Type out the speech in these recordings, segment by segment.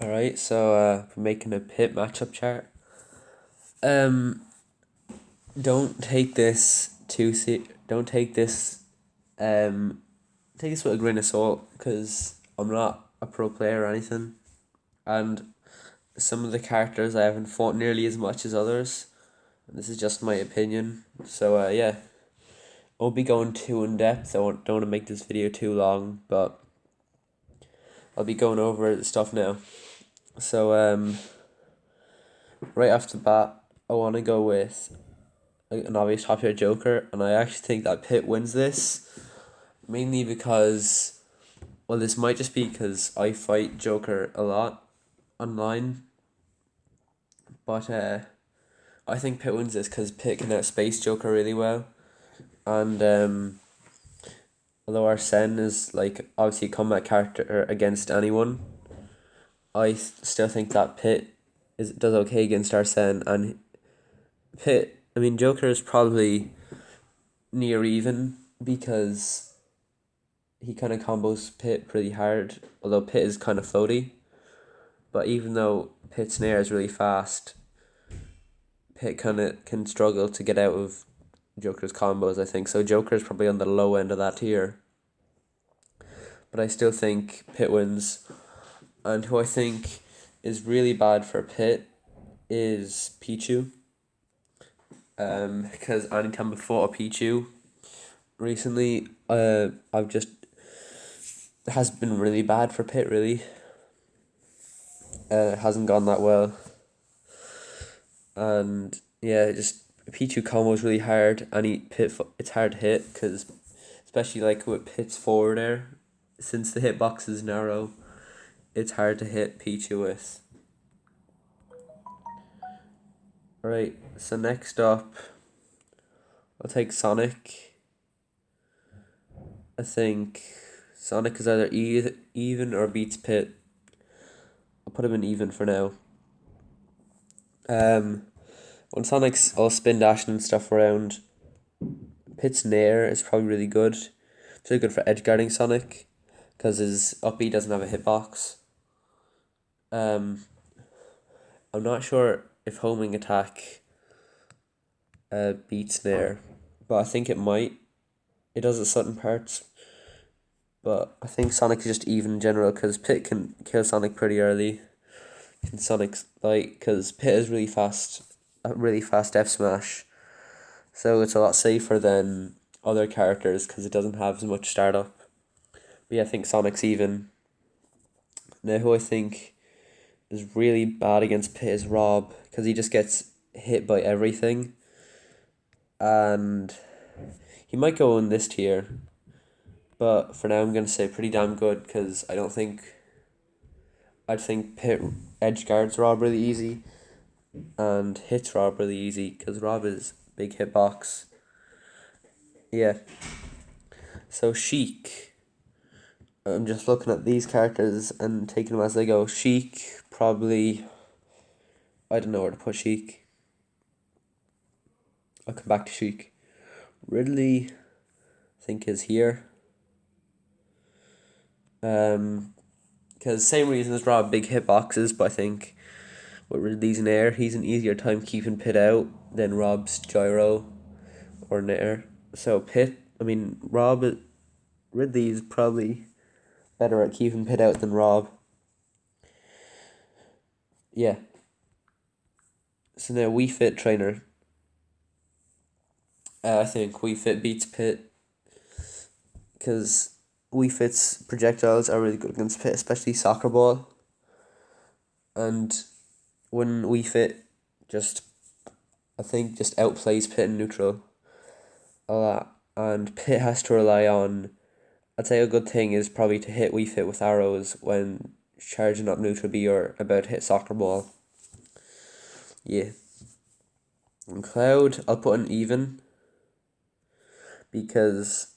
Alright, so we're making a pit matchup chart. Um, don't take this don't take this with a grain of salt because I'm not a pro player or anything, and some of the characters I haven't fought nearly as much as others. And this is just my opinion. So yeah, I won't be going too in depth. Don't want to make this video too long, but I'll be going over the stuff now. So right off the bat, I want to go with an obvious top tier Joker, and I actually think that Pitt wins this, mainly because, well, this might just be because I fight Joker a lot online, but I think Pitt wins this because Pitt can outspace Joker really well, and although Arsene is like obviously a combat character against anyone, I still think that Pitt does okay against Arsene, and Pitt. I mean, Joker is probably near even because he kind of combos Pitt pretty hard, although Pitt is kind of floaty. But even though Pitt's nair is really fast, Pitt kind of can struggle to get out of Joker's combos, I think. So Joker's probably on the low end of that tier. But I still think Pitt wins. And who I think is really bad for Pitt is Pichu. Because anytime I've fought a Pichu recently, I've just it has been really bad for Pitt, really. It hasn't gone that well. And yeah, just Pichu combo is really hard, and it's hard to hit because, especially like with Pitt's forward air, since the hitbox is narrow, it's hard to hit Pichu with. Alright, so next up, I'll take Sonic. I think Sonic is either even or beats Pitt. I'll put him in even for now. When Sonic's all spin dashing and stuff around, Pitt's nair is probably really good. It's really good for edge guarding Sonic because his up B doesn't have a hitbox. Um, I'm not sure if homing attack beats nair, but I think it might. It does at certain parts, but I think Sonic is just even in general because Pitt can kill Sonic pretty early. Can Sonic's like because Pitt is really fast F smash, so it's a lot safer than other characters because it doesn't have as much startup. But yeah, I think Sonic's even. Now, who I think is really bad against Pitt is Rob because he just gets hit by everything, and he might go in this tier. But for now, I'm gonna say pretty damn good because I think Pitt edge guards Rob really easy and hits Rob really easy because Rob is big hitbox. Yeah. So Sheik. I'm just looking at these characters and taking them as they go. Sheik probably. I don't know where to put Sheik. I'll come back to Sheik. Ridley, I think, is here. Because same reason as Rob, big hitboxes, but I think with Ridley's nair, he's an easier time keeping Pitt out than Rob's gyro or nair. So Ridley is probably better at keeping Pitt out than Rob. Yeah. So now Wii Fit trainer. I think Wii Fit beats Pitt because Wii Fit's projectiles are really good against Pitt, especially soccer ball. And when Wii Fit just, I think, just outplays Pitt in neutral a lot. And Pitt has to rely on, I'd say a good thing is probably to hit Wii Fit with arrows when charging up neutral B or about to hit soccer ball. Yeah. And Cloud, I'll put an even because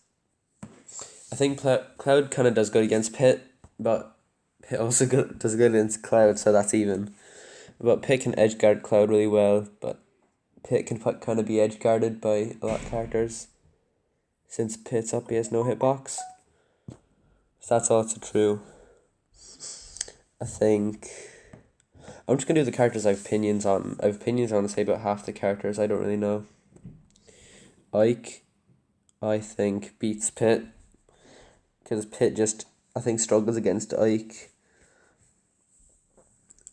I think Cloud kind of does good against Pitt, but Pitt also does good against Cloud, so that's even. But Pitt can edge guard Cloud really well, but Pitt can kind of be edge guarded by a lot of characters since Pitt's up he has no hitbox. So that's also true. I think I'm just gonna do the characters I have opinions on. I have opinions on, say, about half the characters. I don't really know. Ike, I think, beats Pit. Because Pit just, I think, struggles against Ike.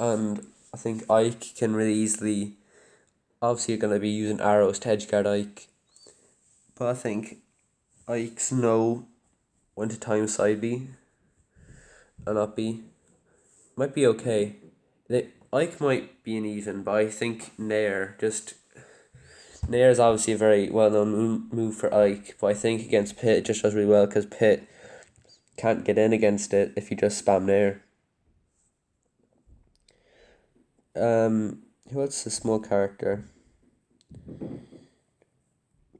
And I think Ike can really easily... Obviously, you're going to be using arrows to edgeguard Ike. But I think Ike's know when to time side B and not B. Might be okay. Ike might be an even, but I think Nair just... Nair is obviously a very well-known move for Ike, but I think against Pit it just does really well because Pit can't get in against it if you just spam Nair. Who else is a small character?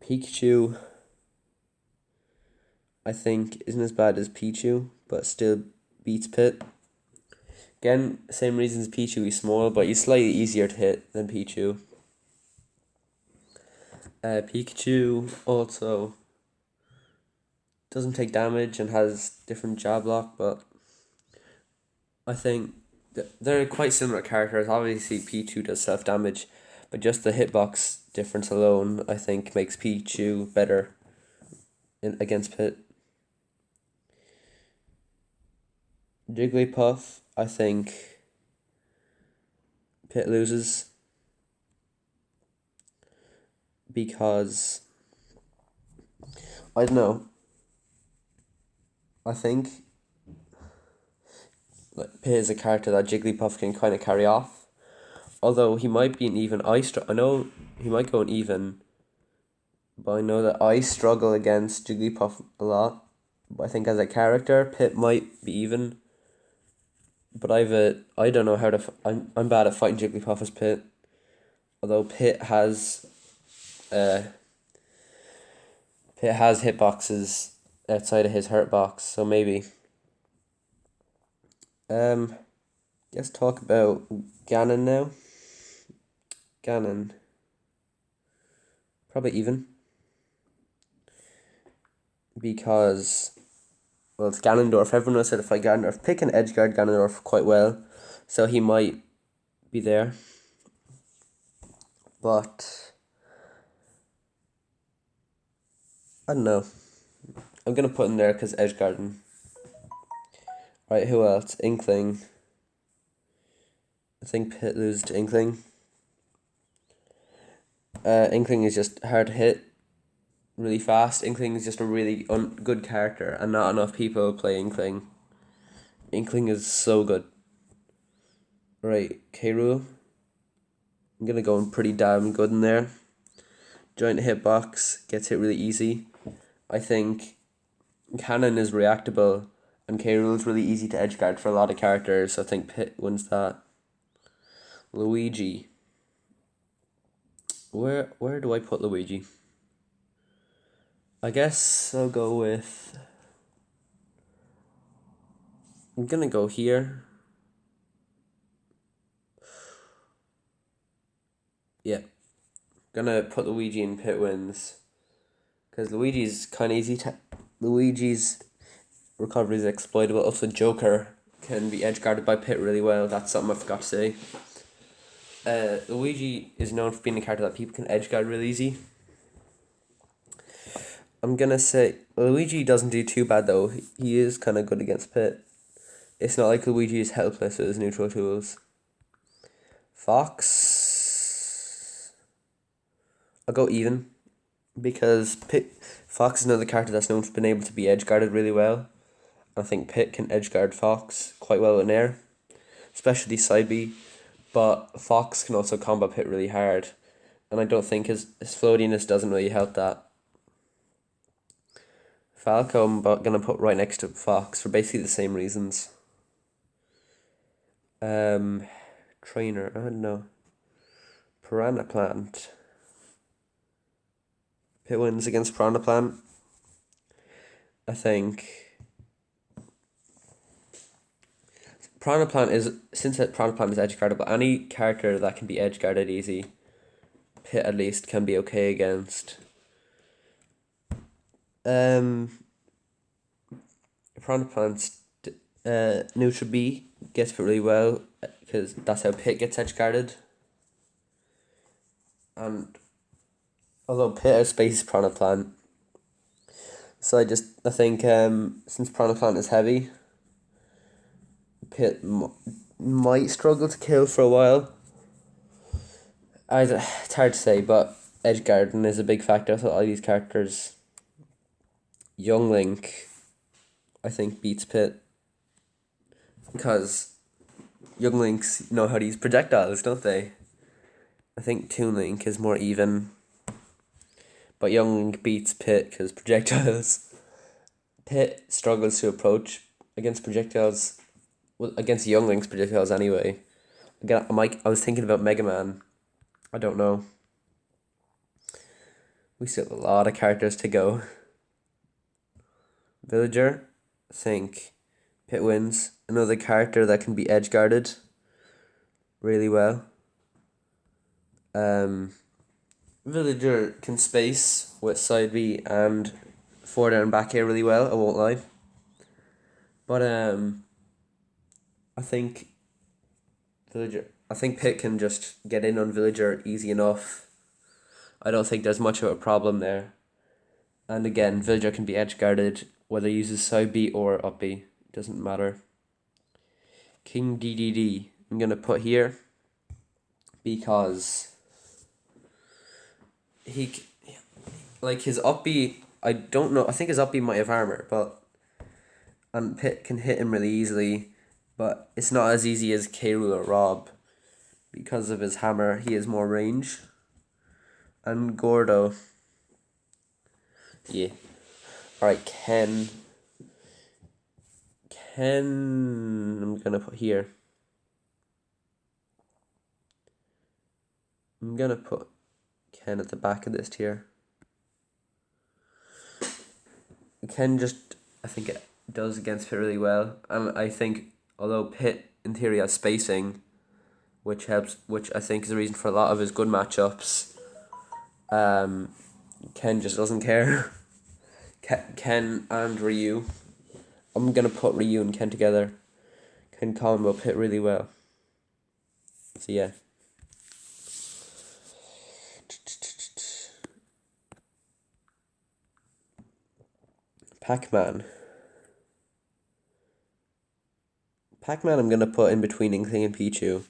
Pikachu, I think, isn't as bad as Pichu, but still beats Pit. Again, same reasons Pichu is small, but he's slightly easier to hit than Pichu. Pikachu also doesn't take damage and has different jab block, but I think they're quite similar characters. Obviously, Pichu does self damage, but just the hitbox difference alone, I think, makes Pichu better against Pit. Jigglypuff, I think Pit loses because I don't know. I think Pit is a character that Jigglypuff can kind of carry off. Although he might be an even. I know he might go an even, but I know that I struggle against Jigglypuff a lot. But I think as a character, Pit might be even. But I don't know how to. I'm bad at fighting Jigglypuff as Pit. Although Pit has hitboxes outside of his hurt box, so maybe. Let's talk about Ganon now. Ganon, probably even. Because, well, it's Ganondorf. Everyone knows how to fight Ganondorf. Pick an edgeguard Ganondorf quite well, so he might be there. But I don't know. I'm gonna put him there because edgeguarding. Right, who else? Inkling. I think Pit loses to Inkling. Inkling is just hard to hit really fast. Inkling is just a really good character, and not enough people play Inkling. Inkling is so good. Right, K-Rool. I'm gonna go in pretty damn good in there. Joint hitbox, gets hit really easy. I think Ganon is reactable, and K-Rool is really easy to edgeguard for a lot of characters, so I think Pit wins that. Luigi. Where do I put Luigi? I guess I'll go with... I'm gonna go here. Yeah. Gonna put Luigi in Pit wins. Because Luigi's kind of easy to... Luigi's recovery is exploitable. Also, Joker can be edgeguarded by Pit really well. That's something I forgot to say. Luigi is known for being a character that people can edgeguard really easy. I'm gonna say Luigi doesn't do too bad though. He is kind of good against Pit. It's not like Luigi is helpless with his neutral tools. Fox. I'll go even. Because Fox is another character that's known for being able to be edgeguarded really well. I think Pit can edgeguard Fox quite well in air. Especially side B. But Fox can also combo Pit really hard. And I don't think his floatiness doesn't really help that. Falco I'm gonna put right next to Fox for basically the same reasons. Trainer, I don't know. Piranha Plant. Pit wins against Piranha Plant. I think Piranha Plant is, since Piranha Plant is edge guardable, any character that can be edge guarded easy, Pit at least can be okay against. Piranha Plant's neutral B gets fit really well because that's how Pit gets edge guarded. And although Pit outspaces Piranha Plant, so I think since Piranha Plant is heavy, Pit might struggle to kill for a while. It's hard to say, but edge guarding is a big factor. So all these characters, Young Link, I think beats Pit because Young Links know how to use projectiles, don't they? I think Toon Link is more even, but Young Link beats Pit because projectiles. Pit struggles to approach against projectiles, well, against Young Link's projectiles anyway. Again, I was thinking about Mega Man. I don't know. We still have a lot of characters to go. Villager, I think Pit wins. Another character that can be edge guarded really well. Villager can space with side B and forward and back air really well, I won't lie. But I think Pit can just get in on Villager easy enough. I don't think there's much of a problem there. And again, Villager can be edge guarded whether he uses side B or up B. Doesn't matter. King DDD I'm gonna put here because he like his up B. I don't know. I think his up B might have armor, and Pit can hit him really easily, but it's not as easy as K. Rool or Rob because of his hammer. He has more range. And Gordo. Yeah. Alright, Ken, I'm gonna put here. I'm gonna put Ken at the back of this tier. Ken just, I think it does against Pit really well. And I think, although Pit in theory has spacing, which I think is a reason for a lot of his good matchups, Ken just doesn't care. Ken and Ryu. I'm gonna put Ryu and Ken together. Can combo Pit really well. So yeah. PacMan. PacMan I'm gonna put in between Inkling and Pichu.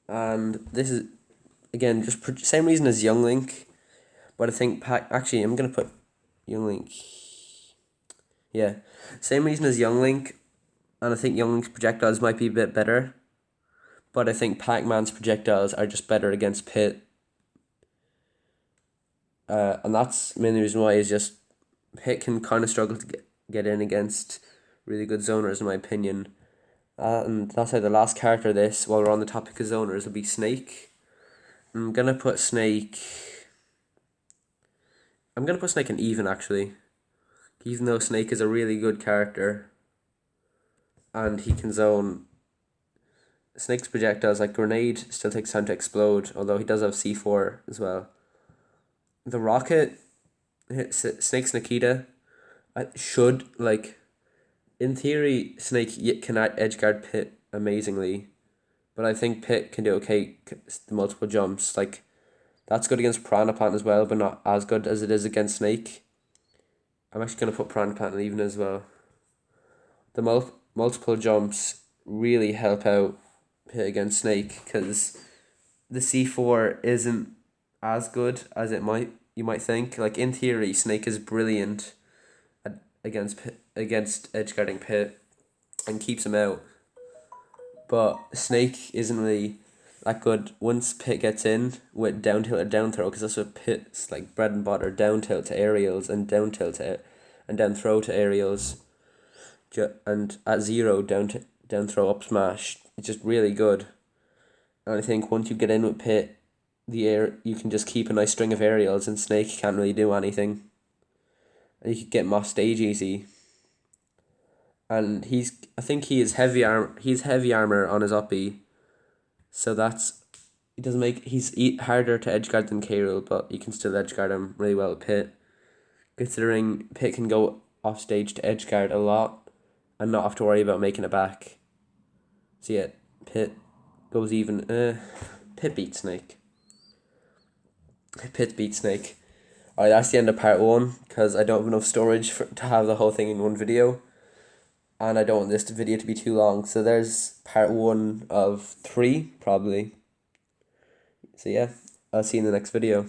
And this is, again, just same reason as Young Link. But I think actually I'm gonna put Young Link. Yeah. Same reason as Young Link. And I think Young Link's projectiles might be a bit better. But I think Pac-Man's projectiles are just better against Pit. And that's the main reason why is just Pit can kind of struggle to get in against really good zoners, in my opinion. And that's how the last character of this, while we're on the topic of zoners, will be Snake. I'm gonna put Snake in even, actually. Even though Snake is a really good character. And he can zone. Snake's projectiles, like Grenade, still takes time to explode, although he does have C4 as well. The Rocket hits Snake's Nikita. Should, like, in theory, Snake can edge guard Pit amazingly, but I think Pit can do okay. The multiple jumps, like, that's good against Piranha Plant as well, but not as good as it is against Snake. I'm actually gonna put Piranha Plant in even as well. The multiple jumps really help out Pit against Snake because the C4 isn't as good as you might think. Like, in theory, Snake is brilliant against edge guarding Pit and keeps him out. But Snake isn't really that good once Pit gets in with down tilt or down throw, because that's what Pit's like bread and butter: down tilt to aerials and down tilt to and down throw to aerials. And at zero down throw up smash. It's just really good. And I think once you get in with Pit, you can just keep a nice string of aerials, and Snake can't really do anything. And you could get him off stage easy. And I think he is heavy armor on his up B, so he's harder to edge guard than K. Rool, but you can still edge guard him really well with Pit. Considering Pit can go off stage to edge guard a lot and not have to worry about making it back. So yeah, Pit goes even. Pit beats Snake. Pit beats Snake. Alright, that's the end of part 1 because I don't have enough storage to have the whole thing in one video. And I don't want this video to be too long. So there's part 1 of 3, probably. So yeah, I'll see you in the next video.